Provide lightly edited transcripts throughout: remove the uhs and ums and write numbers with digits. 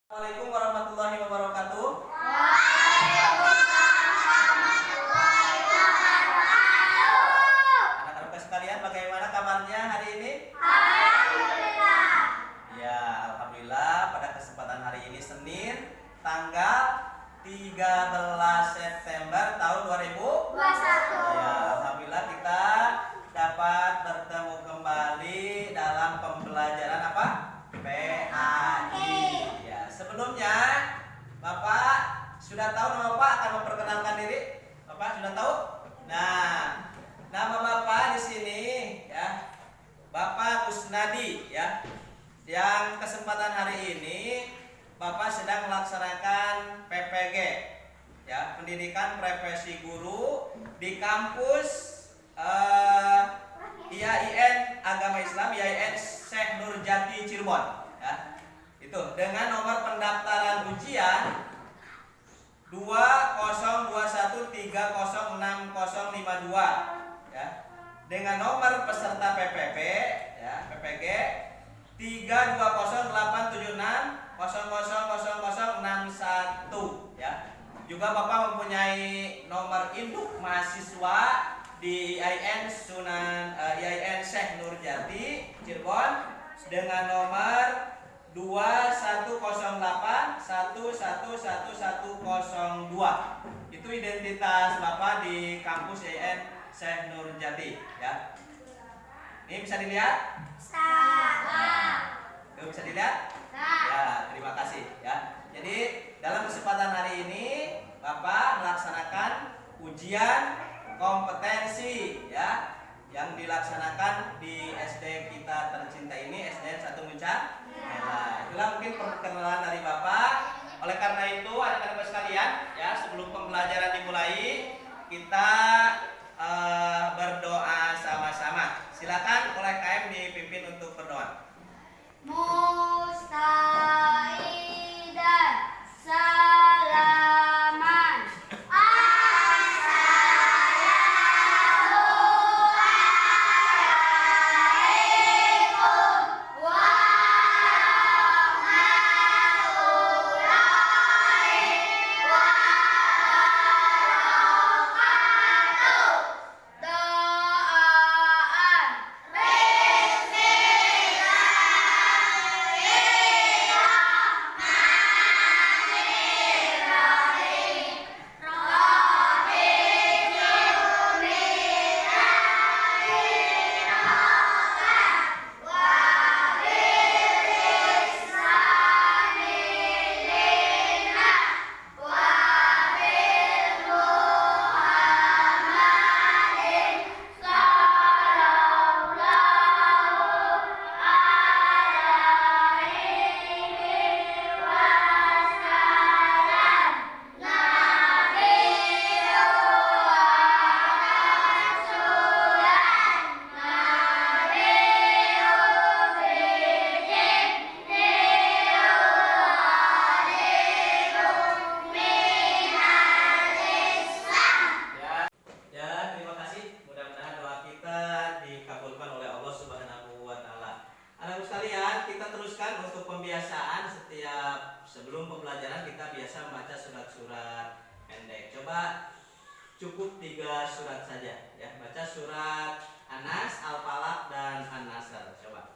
Assalamualaikum warahmatullahi wabarakatuh. Anak-anak sekalian, bagaimana kabarnya hari ini? Alhamdulillah. Ya, alhamdulillah pada kesempatan hari ini Senin tanggal 13 September tahun 2021. Ya, alhamdulillah kita dapat bertemu kembali dalam pembelajaran apa? PAI. Ya, sebelumnya Bapak sudah tahu nama Bapak, akan memperkenalkan diri. Bapak sudah tahu? Nah, nama Bapak di sini ya Bapak Kusnadi ya. Yang kesempatan hari ini Bapak sedang melaksanakan PPG ya, pendidikan profesi guru di kampus IAIN Agama Islam IAIN Syekh Nurjati Cirebon ya. Itu dengan nomor pendaftaran ujian 2021306052 ya. Dengan nomor peserta PPP ya, PPG 32087600061 ya. Juga Bapak mempunyai nomor induk mahasiswa di IAIN Syekh Nurjati Cirebon dengan nomor 2108111102. Itu identitas Bapak di kampus IAIN Syekh Nurjati ya. Ini bisa dilihat? Tuh, bisa dilihat? Ya, terima kasih ya. Jadi dalam kesempatan hari ini Bapak melaksanakan ujian kompetensi ya yang dilaksanakan di SD kita tercinta ini, SDN 1 Muncak. Nah, itulah mungkin perkenalan dari Bapak. Oleh karena itu, anak-anak sekalian, ya sebelum pembelajaran dimulai, kita berdoa sama-sama. Silakan oleh KM dipimpin untuk berdoa. Musta'idan salaman. Sebelum pembelajaran kita biasa membaca surat-surat pendek. Coba cukup 3 surat saja ya. Baca surat An-Nas, Al-Falaq dan An-Nasr. Coba.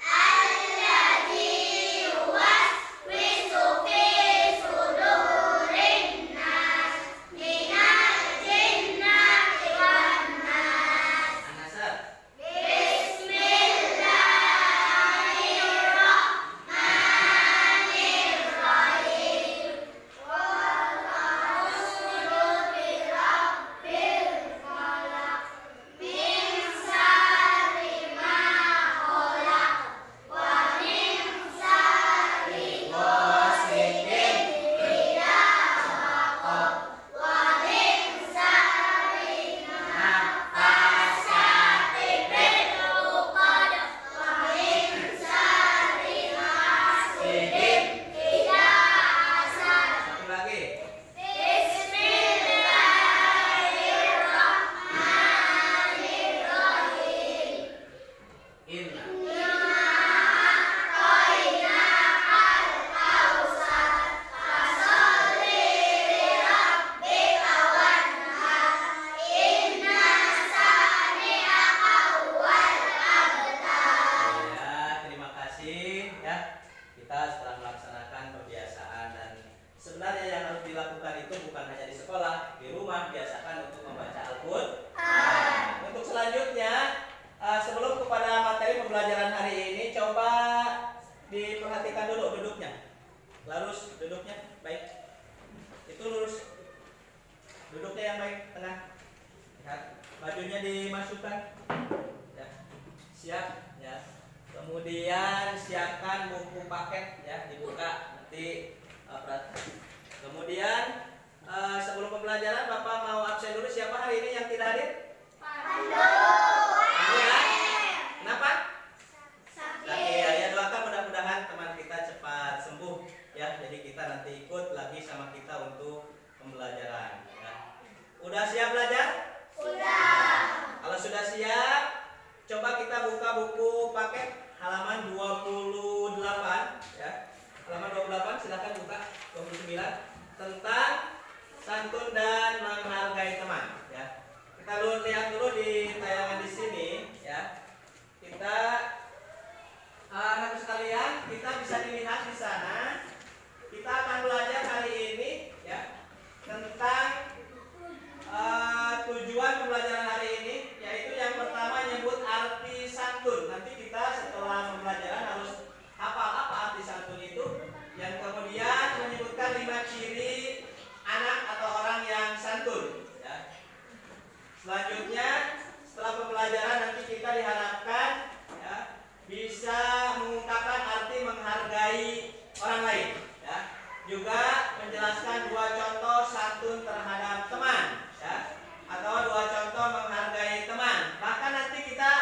Al ya. Kita setelah melaksanakan pembiasaan dan sebenarnya yang harus dilakukan itu bukan hanya di sekolah, di rumah biasakan untuk membaca Al-Qur'an. Untuk selanjutnya, sebelum kepada materi pembelajaran hari ini, coba diperhatikan dulu duduknya. Lurus duduknya, baik. Itu lurus. Duduknya yang baik, tengah. Lihat, bajunya dimasukkan. Ya. Siap, ya. Kemudian siapkan buku paket, ya, dibuka nanti. Kemudian sebelum pembelajaran Bapak mau absen dulu. Siapa hari ini yang tidak hadir? Pandu. Ya. Kenapa? Sakit. Ya, doakan mudah-mudahan teman kita cepat sembuh, ya. Jadi kita nanti ikut lagi sama kita untuk pembelajaran, ya. Udah siap belajar? Udah. Kalau sudah siap, coba kita buka buku paket halaman 28, ya. Halaman 28 silakan buka 29 tentang santun dan menghargai teman, ya. Kita lihat dulu di tayangan di sini, ya. Kita anak sekalian, kita bisa dilihat di sana. Kita akan belajar hari ini, ya, tentang tujuan pembelajaran hari ini, yaitu yang pertama nyebut arti santun. Nanti kita setelah pembelajaran harus hafal apa arti santun itu. Yang kemudian menyebutkan 5 ciri anak atau orang yang santun, ya. Selanjutnya setelah pembelajaran nanti kita diharapkan, ya, bisa mengungkapkan arti menghargai orang lain, ya. Juga menjelaskan 2 contoh santun terhadap teman, ya, atau 2 contoh menghargai teman. Bahkan nanti kita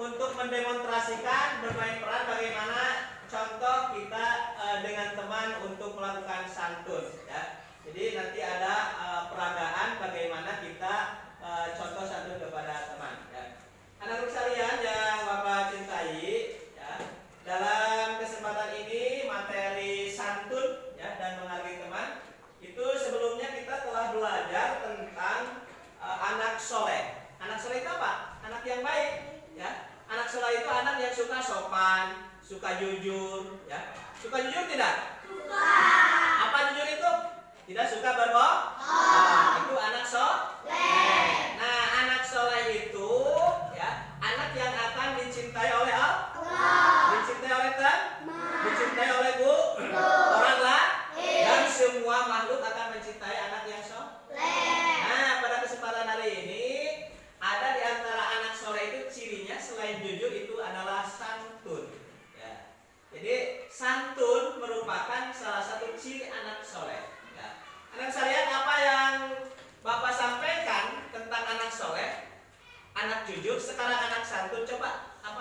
untuk mendemonstrasikan bermain peran bagaimana contoh kita dengan teman untuk melakukan santun, ya. Jadi nanti ada peragaan bagaimana kita contoh santun kepada teman, ya. Anak-anak sekalian yang Bapak cintai, ya, dalam kesempatan ini materi santun, ya, dan menghargai teman itu sebelumnya kita telah belajar tentang anak soleh. Anak soleh itu apa? Anak yang baik, ya. Anak soleh itu anak yang suka sopan, suka jujur, ya. Suka jujur tidak? Suka. Apa jujur itu? Tidak suka berbohong? Nah, itu anak soleh. Nah, anak soleh itu, ya, anak yang akan dicintai oleh Allah, dicintai oleh Tuhan, dicintai oleh orang lain, dan semua makhluk akan mencintai anak yang soleh. Nah, pada kesempatan hari ini ada di antara anak soleh itu cirinya selain jujur itu adalah santun, ya. Jadi santun merupakan salah satu ciri anak soleh, ya. Anak sekalian, apa yang Bapak sampaikan tentang anak soleh, anak jujur, sekarang anak santun, coba apa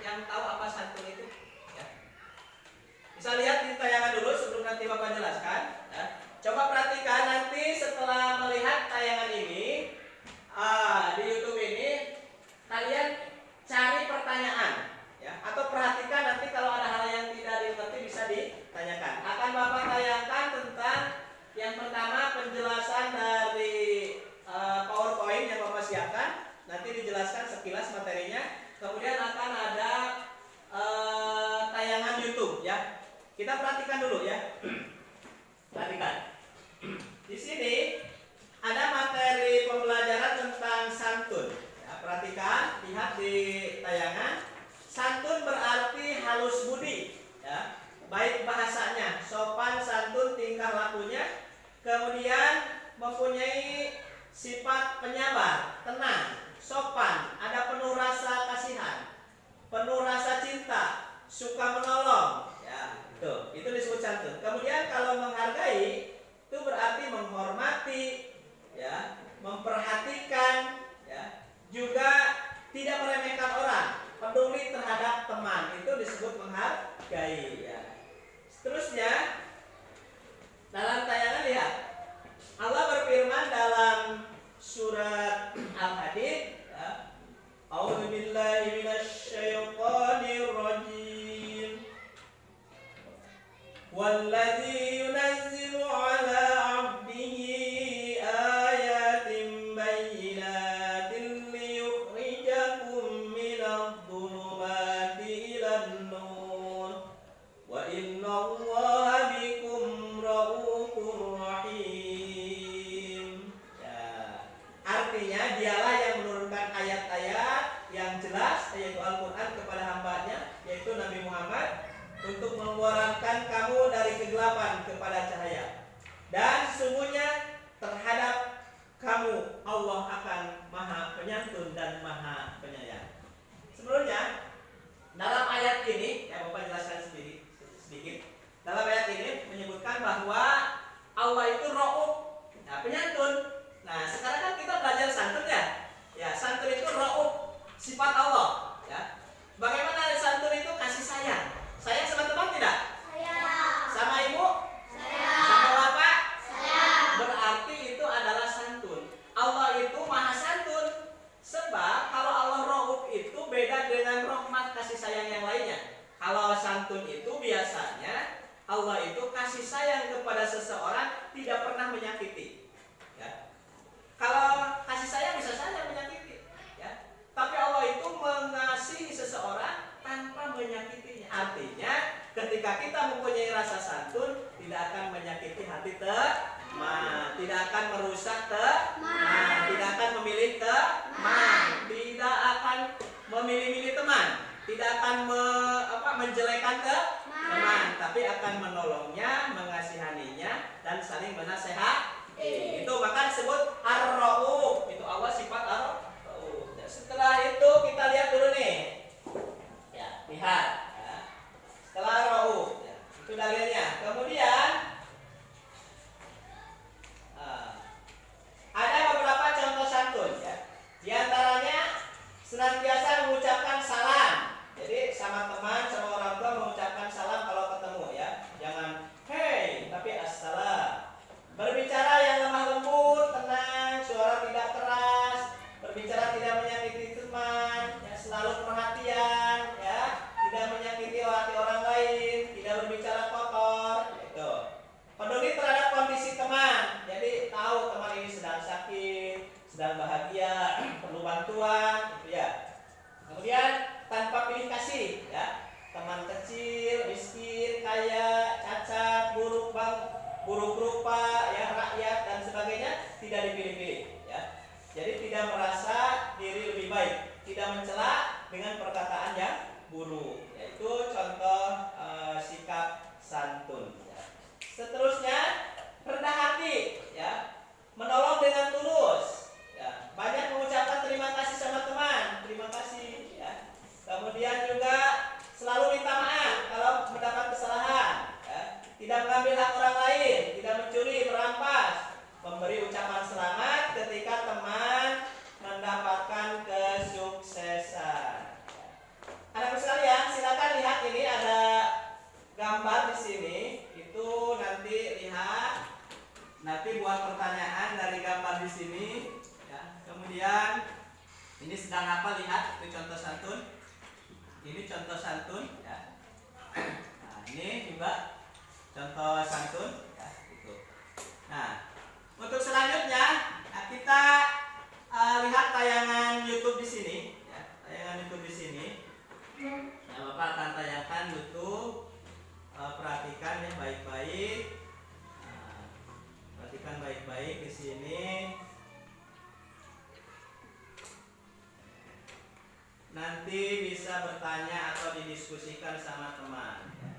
yang tahu apa santun itu, ya. Bisa lihat di tayangan dulu sebelum nanti Bapak jelaskan, ya. Coba perhatikan nanti setelah melihat tayangan ini di YouTube ini, kalian cari pertanyaan, ya, atau perhatikan nanti kalau ada hal yang tidak dimengerti bisa ditanyakan. Akan Bapak tayangkan tentang yang pertama penjelasan dari PowerPoint yang Bapak siapkan. Nanti dijelaskan sekilas materinya. Kemudian akan ada tayangan YouTube, ya. Kita perhatikan dulu, ya. Perhatikan. Di sini ada materi pembelajaran tentang santun. Ya, perhatikan, lihat di tayangan. Santun berarti halus budi, ya. Baik bahasanya, sopan, santun, tingkah lakunya. Kemudian mempunyai sifat penyabar, tenang, sopan, ada penuh rasa kasihan, penuh rasa cinta, suka menolong, ya. Itu disebut santun. Kemudian kalau menghargai itu berarti menghormati, ya, memperhatikan, ya, juga tidak meremehkan orang, peduli terhadap teman, itu disebut menghargai, ya. Seterusnya dalam tayangan lihat Allah berfirman dalam surat Al-Hadid, ya, A'udzubillahi minasyaitonirrajim. Walladzi yunazzilu 'ala 'abdihi ayatin bayyinatin liyukhrijakum minadh-dhulumati ilan nur innallaha bikum raufur rahim. Ya. Artinya dialah yang menurunkan ayat-ayat yang jelas yaitu Al-Qur'an kepada hambanya yaitu Nabi Muhammad untuk mengeluarkan kamu dari kegelapan kepada cahaya. Dan sesungguhnya terhadap kamu Allah akan Maha Penyantun dan Maha Penyayang. Sebelumnya dalam ayat ini, ya Bapak jelaskan sedikit. Dalam ayat ini menyebutkan bahwa Allah itu Rauf, nah, penyantun. Nah, sekarang kan kita belajar santun ya. Ya, santun itu Rauf, sifat Allah. Ya. Bagaimana santun itu kasih sayang? Sayang sama teman tidak? Sayang. Sama ibu? Sayang. Sama bapak? Sayang. Berarti itu adalah santun. Allah itu maha santun. Sebab kalau Allah Rauf itu beda dengan rahmat kasih sayang yang lainnya. Kalau santun itu biasanya Allah itu kasih sayang kepada seseorang tidak pernah menyakiti. Ya. Kalau kasih sayang bisa saja menyakiti. Ya. Tapi Allah itu mengasihi seseorang tanpa menyakitinya. Artinya ketika kita mempunyai rasa santun tidak akan menyakiti hati teman, tidak akan merusak teman, tidak akan memilih teman, tidak akan memilih-milih teman, tidak akan menjelekan teman, tapi akan menolongnya, mengasihaninya dan saling menasehati. Itu maka disebut Ar-Rauf. Itu Allah sifat Ar-Rauf. Setelah itu kita lihat dulu nih. Ya, lihat. Ya. Setelah Rauf, ya, itu dalilnya. Kemudian ada beberapa contoh santun. Ya. Di antaranya senantiasa mengucapkan salam. Jadi sama teman, sama orang tua mengucapkan salam kalau ketemu ya. Jangan hey, tapi assalam. Berbicara yang lemah lembut, tenang, suara tidak keras, berbicara tidak menyakiti teman, ya, selalu perhatian, ya, tidak menyakiti hati orang lain, tidak berbicara kotor, itu. Peduli terhadap kondisi teman, jadi tahu teman ini sedang sakit, sedang bahagia, perlu bantuan, gitu ya. Kemudian tanpa pilih kasih, ya, teman kecil, miskin, kaya, cacat, buruk rupa, ya, rakyat dan sebagainya tidak dipilih-pilih, ya. Jadi tidak merasa diri lebih baik, tidak mencela dengan perkataan yang buruk. Yaitu contoh sikap santun. Ya. Seterusnya rendah hati, ya, menolong dengan tulus. Ya. Banyak mengucapkan terima kasih sama teman, terima kasih. Ya. Kemudian juga selalu minta maaf kalau mendapat kesalahan. Ya. Tidak mengambil hak orang lain, tidak mencuri, merampas, memberi ucapan selamat ketika teman mendapatkan kesuksesan. Anak-anak sekalian, silakan lihat ini ada gambar di sini. Itu nanti lihat, nanti buat pertanyaan dari gambar di sini. Ya. Kemudian ini sedang apa? Lihat itu contoh santun. Ini contoh santun. Ya. Nah, ini juga contoh santun. Ya, itu. Nah, untuk selanjutnya kita lihat tayangan YouTube di sini. Ya, tayangan YouTube di sini. Ya, Bapak akan tayangkan YouTube. Perhatikan ya baik-baik. Perhatikan baik-baik di sini. Nanti bisa bertanya atau didiskusikan sama teman. Ya.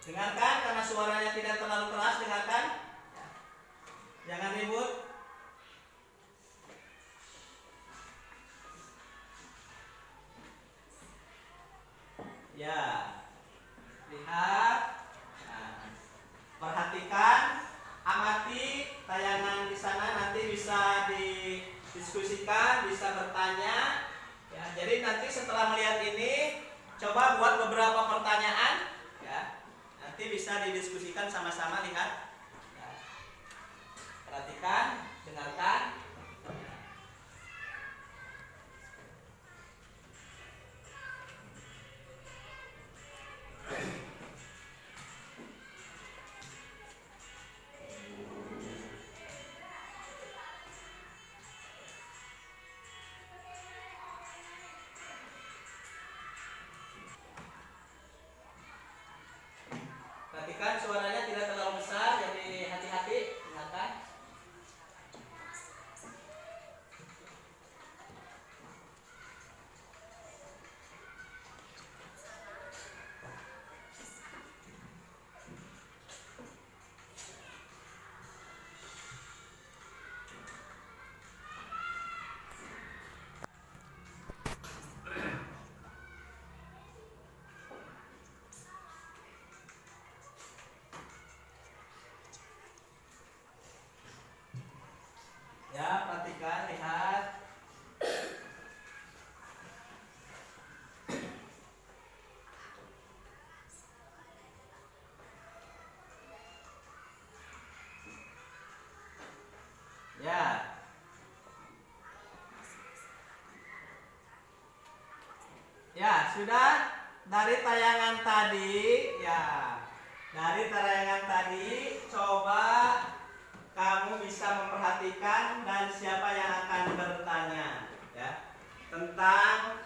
Dengarkan karena suaranya tidak terlalu keras, dengarkan. Ya. Jangan ribut. Ya. Lihat. Nah. Perhatikan, amati tayangan di sana, nanti bisa didiskusikan, bisa bertanya. Ya, jadi nanti setelah melihat ini coba buat beberapa pertanyaan. Nanti bisa didiskusikan sama-sama, lihat. Ya. Perhatikan, dengarkan. sudah dari tayangan tadi ya. Dari tayangan tadi coba kamu bisa memperhatikan dan siapa yang akan bertanya ya tentang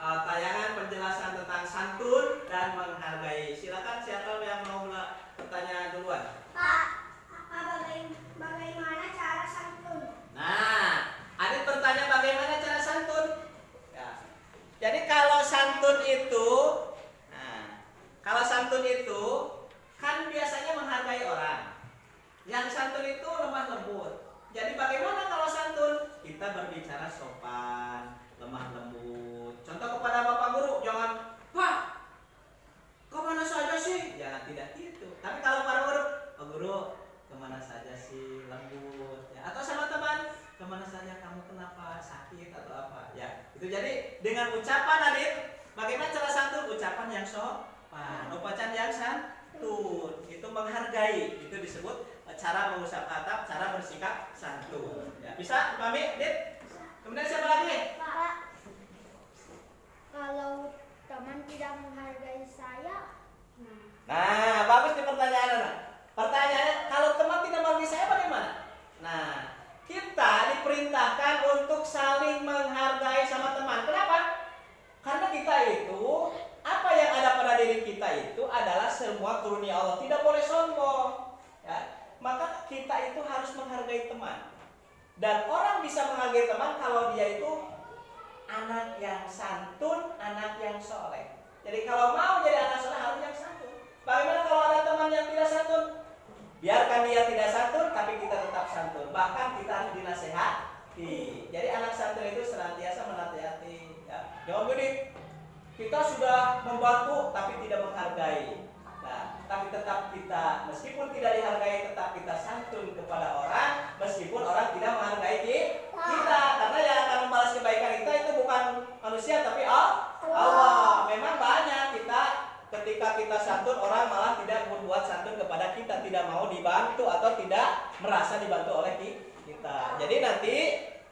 tayangan penjelasan tentang santun dan menghargai. Silakan siapa yang mau bertanya duluan. Pak, bagaimana cara santun? Nah, Adit bertanya bagaimana cara santun. Ya. Jadi kalau santun itu, kan biasanya menghargai orang. Yang santun itu lemah lembut. Jadi bagaimana kalau santun? Kita berbicara sopan, lemah lembut. Contoh kepada Bapak Guru, jangan, "Pak, kemana saja sih?" Jangan tidak gitu. Tapi kalau para guru, "Oh Guru, kemana saja sih?" Lembut. Ya. Atau sama teman, "Kemana saja kamu, kenapa? Sakit atau apa?" Ya. Itu jadi dengan ucapan Adit, bagaimana cara santun? Ucapan yang sopan, ucapan yang santun, itu menghargai. Itu disebut cara mengusap atap, cara bersikap santun. Ya. Bisa, Mami, Dit? Kemudian siapa lagi? Pak, kalau teman tidak menghargai saya, Nah, bagus nih pertanyaannya. Pertanyaannya, kalau teman tidak menghargai saya bagaimana? Nah, kita diperintahkan untuk saling menghargai sama teman. Kenapa? Karena kita itu, apa yang ada pada diri kita itu adalah semua karunia Allah. Tidak boleh sombong. Ya. Maka kita itu harus menghargai teman. Dan orang bisa menghargai teman kalau dia itu anak yang santun, anak yang soleh. Jadi kalau mau jadi anak soleh harus yang santun. Bagaimana kalau ada teman yang tidak santun? Biarkan dia tidak santun, tapi kita tetap santun. Bahkan kita harus dinasehati. Jadi anak santun itu senantiasa menasehati. Ya. Jangan begini, kita sudah membantu tapi tidak menghargai. Nah, tapi tetap kita, meskipun tidak dihargai, tetap kita santun kepada orang, meskipun orang tidak menghargai kita. Karena yang akan membalas kebaikan kita itu bukan manusia, tapi Allah. Memang banyak kita, ketika kita santun, orang malah tidak membuat santun kepada kita, tidak mau dibantu atau tidak merasa dibantu oleh kita. Jadi nanti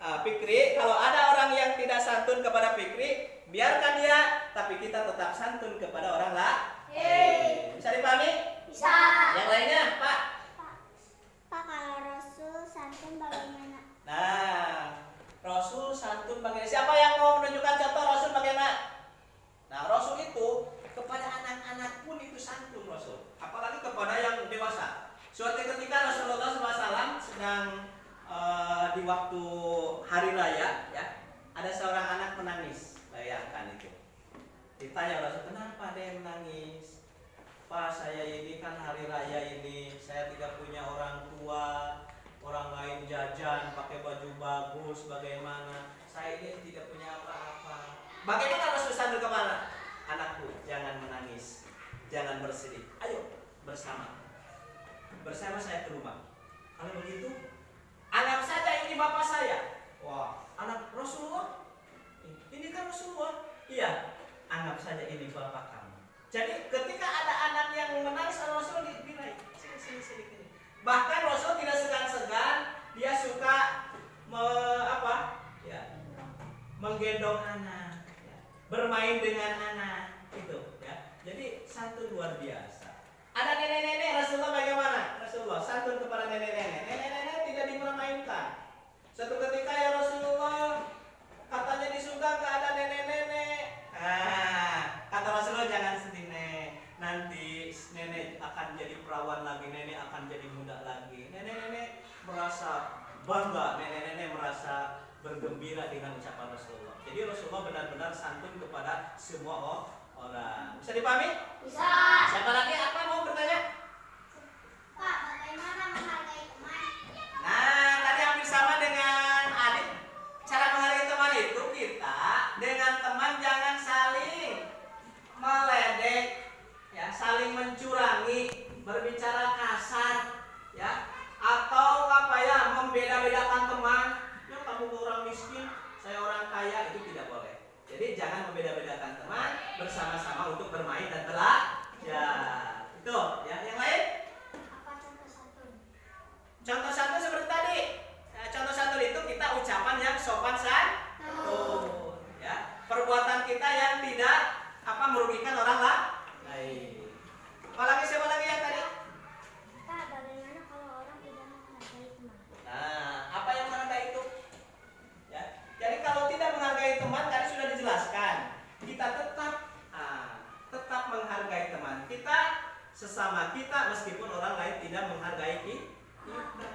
Fikri, kalau ada orang yang tidak santun kepada Fikri, biarkan dia, tapi kita tetap santun kepada orang lain. Bisa dipahami? bisa. Yang lainnya, Pak? Pak, kalau Rasul santun bagaimana? Nah, Rasul santun bagaimana? Siapa yang mau menunjukkan contoh Rasul bagaimana? Nah, Rasul itu kepada anak-anak pun itu santun Rasul. Apalagi kepada yang dewasa. Suatu ketika Rasulullah SAW sedang di waktu hari raya, ya, ada seorang anak menangis. Bayangkan itu. Ditanya Rasul, "Kenapa dia menangis?" "Pak, saya ini kan hari raya ini, saya tidak punya orang tua, orang lain jajan pakai baju bagus, bagaimana? Saya ini tidak punya apa-apa." Bagaimana Rasul santun kemana? "Anakku, jangan menangis, jangan bersedih. Ayo bersama saya ke rumah. Kalau begitu, anggap saja ini bapak saya." Wah, anak Rasulullah? Ini kan Rasulullah. "Iya, anggap saja ini bapak kamu." Jadi ketika ada anak yang menangis, Rasul dinaik sini. Bahkan Rasul tidak segan-segan, dia suka menggendong anak, ya, bermain dengan anak, itu, ya. Jadi santun luar biasa. Ada nenek-nenek, Rasulullah bagaimana? Rasulullah santun kepada nenek-nenek. Nenek-nenek tidak dipermainkan. Suatu ketika ya Rasulullah, katanya di surga nggak ada nenek-nenek. Kata Rasulullah, "Jangan sedih, Nek. Nanti nenek akan jadi perawan lagi, nenek akan jadi muda lagi." Nenek-nenek merasa bangga, nenek-nenek merasa bergembira dengan ucapan Rasulullah. Jadi Rasulullah benar-benar santun kepada semua orang. Bisa dipahami? Bisa. Siapa lagi? Apa mau bertanya? Pak, bagaimana menghargai teman? Nah, tadi hampir sama dengan Adit. Cara menghargai teman itu kita dengan teman jangan saling meledek, ya, saling mencurangi, berbicara kasar, ya, atau membeda-bedakan teman. Ya, kamu orang miskin, saya orang kaya, itu tidak boleh. Jadi jangan membeda-bedakan teman, bersama-sama untuk bermain dan belajar. Itu, ya. Yang lain? Apa contoh santun? Contoh santun seperti tadi. Nah, contoh santun itu kita ucapan yang sopan santun, ya. Perbuatan kita yang tidak sesama kita meskipun orang lain tidak menghargai kita.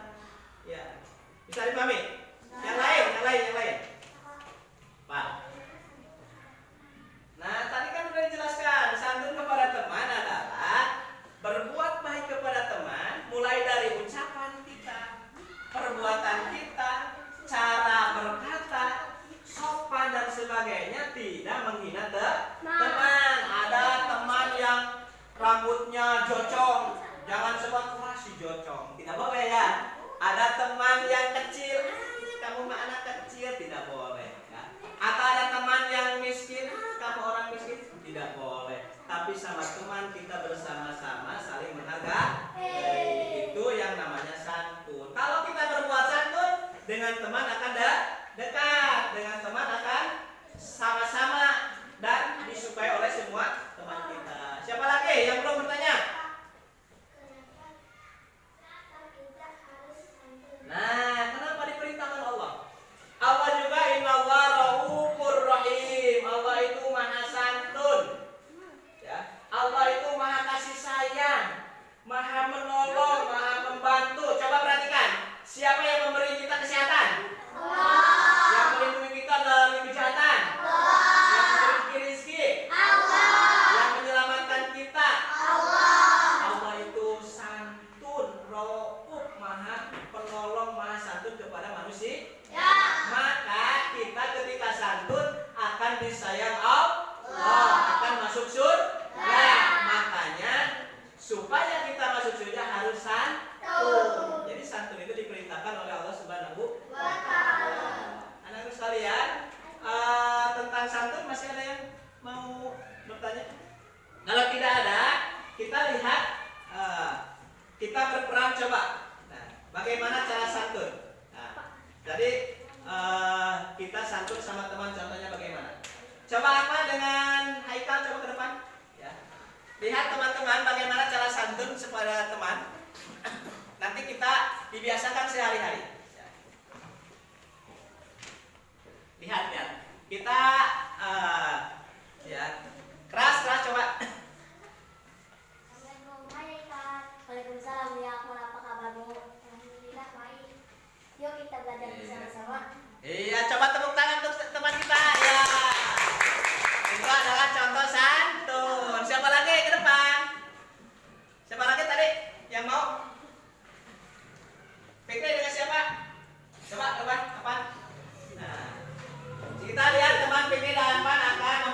Ya. Bisa dipahami? Yang lain. Pak. Nah, tadi kan sudah dijelaskan, santun kepada teman adalah berbuat baik kepada teman mulai dari ucapan kita, perbuatan kita, cara berkata, sopan dan sebagainya, tidak menghina teman. Ada teman yang rambutnya jocong, jangan sebut wah si jocong, tidak boleh ya. Ada teman yang kecil, kamu mah anak kecil, tidak boleh ya. Atau ada teman yang miskin, kamu orang miskin, tidak boleh. Tapi sama teman kita bersama-sama saling menghargai. Itu yang namanya santun. Kalau kita berbuat santun, dengan teman akan dekat, dengan teman akan sama-sama dan disukai oleh semua teman kita. Siapa lagi yang belum bertanya? Nah, kenapa diperintahkan Allah? Allah juga innallaha raufur rahim. Allah itu maha santun. Ya, Allah itu maha kasih sayang, maha menolong, maha membantu. Coba perhatikan, siapa yang memberi kita kesehatan? Allah. Yang melindungi kita dari kejahatan? Allah. Yang memberi rezeki? Allah. Yang menyelamatkan kita? Allah. Allah itu santun, rauf, maha penolong, maha santun kepada manusia. Ya. Maka kita ketika santun akan disayang Allah, akan masuk surga. Makanya supaya kita masuk surga harus santun. Jadi santun itu diperintahkan oleh Allah Subhanahu wa Ta'ala. Anak-anak sekalian, tentang santun masih ada yang mau bertanya? Kalau tidak ada, kita lihat, kita berperan coba. Nah, bagaimana cara santun? Nah, jadi kita santun sama teman, contohnya bagaimana? Coba apa dengan Haikal, coba ke depan. Ya. Lihat teman-teman bagaimana cara santun kepada teman. Nanti kita dibiasakan sehari-hari. Ya. Lihat. Kita ya keras coba. Waalaikumsalam ya, apa kabarmu? Alhamdulillah baik. Yuk kita belajar bersama-sama. Iya, coba tepuk tangan untuk teman kita. Ya. Itu adalah contoh santun. Siapa lagi ke depan? Siapa lagi tadi yang mau? Fikri dengan siapa? Coba depan. Nah, kita lihat teman Fikri dan Pan akan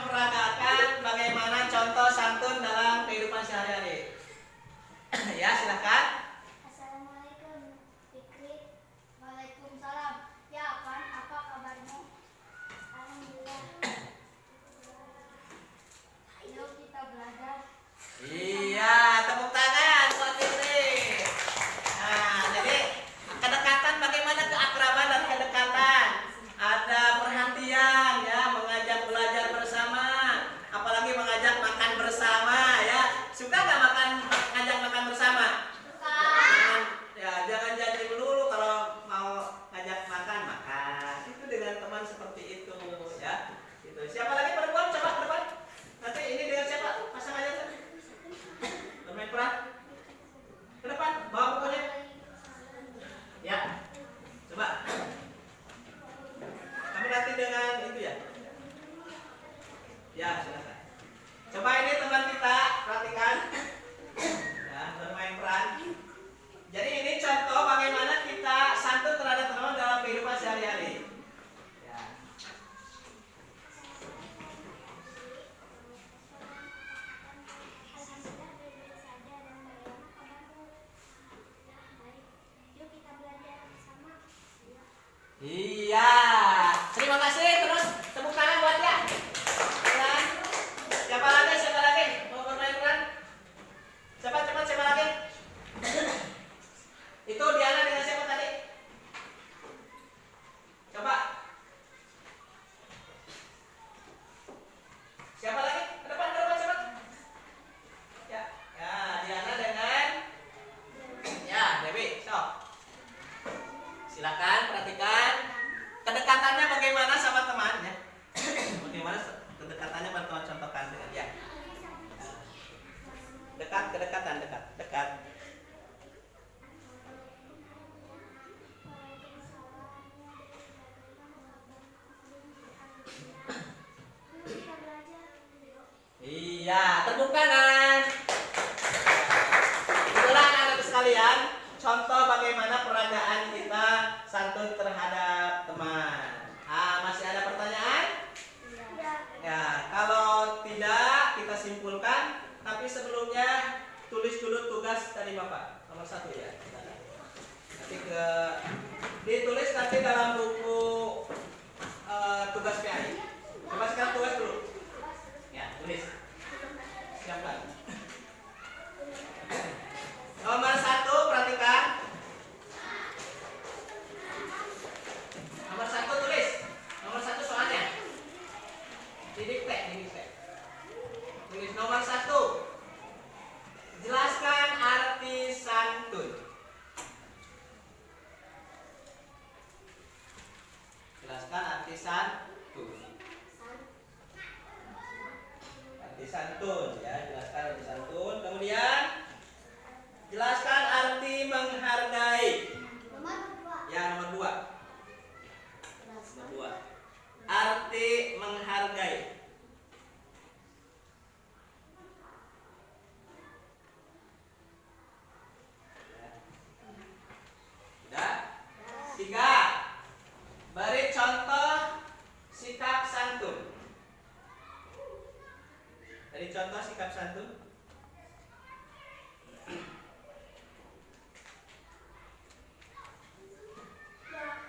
kedekatan, dekat. Iya, tepuk tangan. Itulah anak-anak sekalian, contoh bagaimana peragaan kita santun terhadap teman. Masih ada pertanyaan? Ya, kalau tidak kita simpulkan. Tapi sebelumnya tulis dulu tugas dari Bapak nomor 1 ya. Nanti ditulis nanti dalam buku tugas PAI. Coba sekarang tugas dulu. Ya, tulis. Siapkan. Nomor 1 perhatikan. Nomor 1 tulis. Nomor 1 soalnya. Didikte. Tulis nomor 1. Jelaskan arti santun. Jelaskan arti santun. Arti santun ya, jelaskan arti santun. Kemudian jelaskan arti menghargai. Ya, nomor 2. Nomor 2. Arti menghargai. Sudah? 3. Beri contoh sikap santun. Beri contoh sikap santun.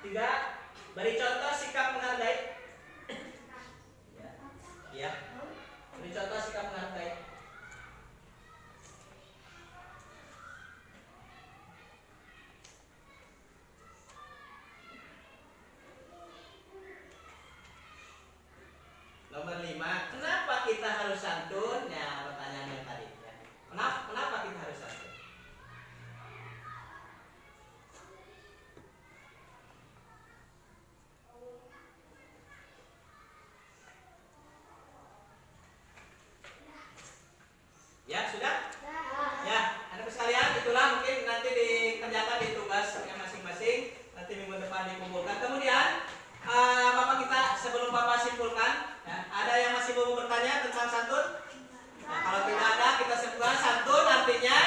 3. Beri contoh sikap menghargai. Ya. Beri contoh sikap menghargai. Nomor 5, kenapa kita harus santun? Ya, pertanyaan yang tadi ya. Kenapa kita harus santun? Ya, sudah? Ya, anak sekalian, itulah mungkin nanti dikerjakan di tugasnya masing-masing. Nanti minggu depan dikumpulkan. Kemudian Bapak kita sebelum Bapak simpulkan, ya, ada yang masih mau bertanya tentang santun? Nah, kalau tidak ada, kita sebutkan santun artinya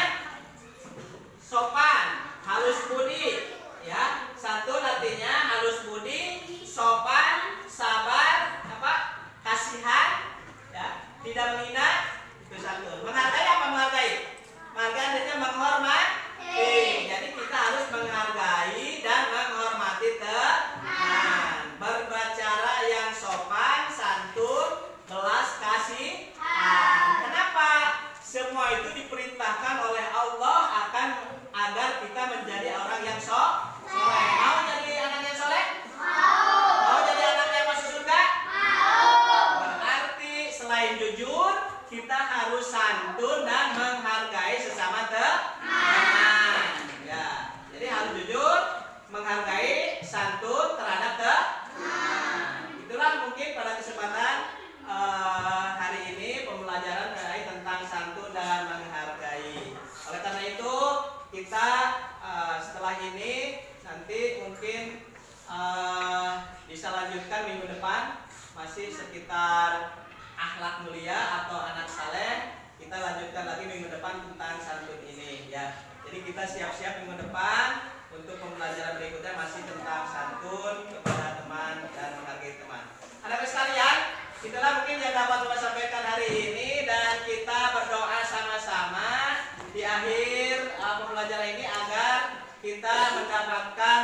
sopan, halus budi. Ya, santun artinya halus budi, sopan, sabar, kasihan, ya, tidak menghina. Itu santun. Menghargai apa menghargai? Menghargai artinya menghormati. Jadi kita harus menghargai dan menghormati teman. Berbicara yang sopan, santun, belas kasihan. Kenapa? Semua itu diperintahkan oleh Allah agar kita menjadi orang yang soleh. Mau jadi anak yang soleh? Mau jadi anak yang masuk surga? Berarti selain jujur, kita harus santun dan menghargai sesama teman. Ya, jadi harus jujur, menghargai, santun terhadap teman. Itulah mungkin pada kesempatan hari ini pembelajaran mengenai tentang santun dan menghargai. Oleh karena itu kita setelah ini nanti mungkin bisa lanjutkan minggu depan, masih sekitar akhlak mulia atau anak saleh. Kita lanjutkan lagi minggu depan tentang santun ini ya. Jadi kita siap-siap minggu depan untuk pembelajaran berikutnya masih tentang santun kepada teman dan menghargai teman. Anak sekalian, itulah mungkin yang dapat saya sampaikan hari ini, dan kita berdoa sama-sama di akhir pembelajaran ini agar kita mendapatkan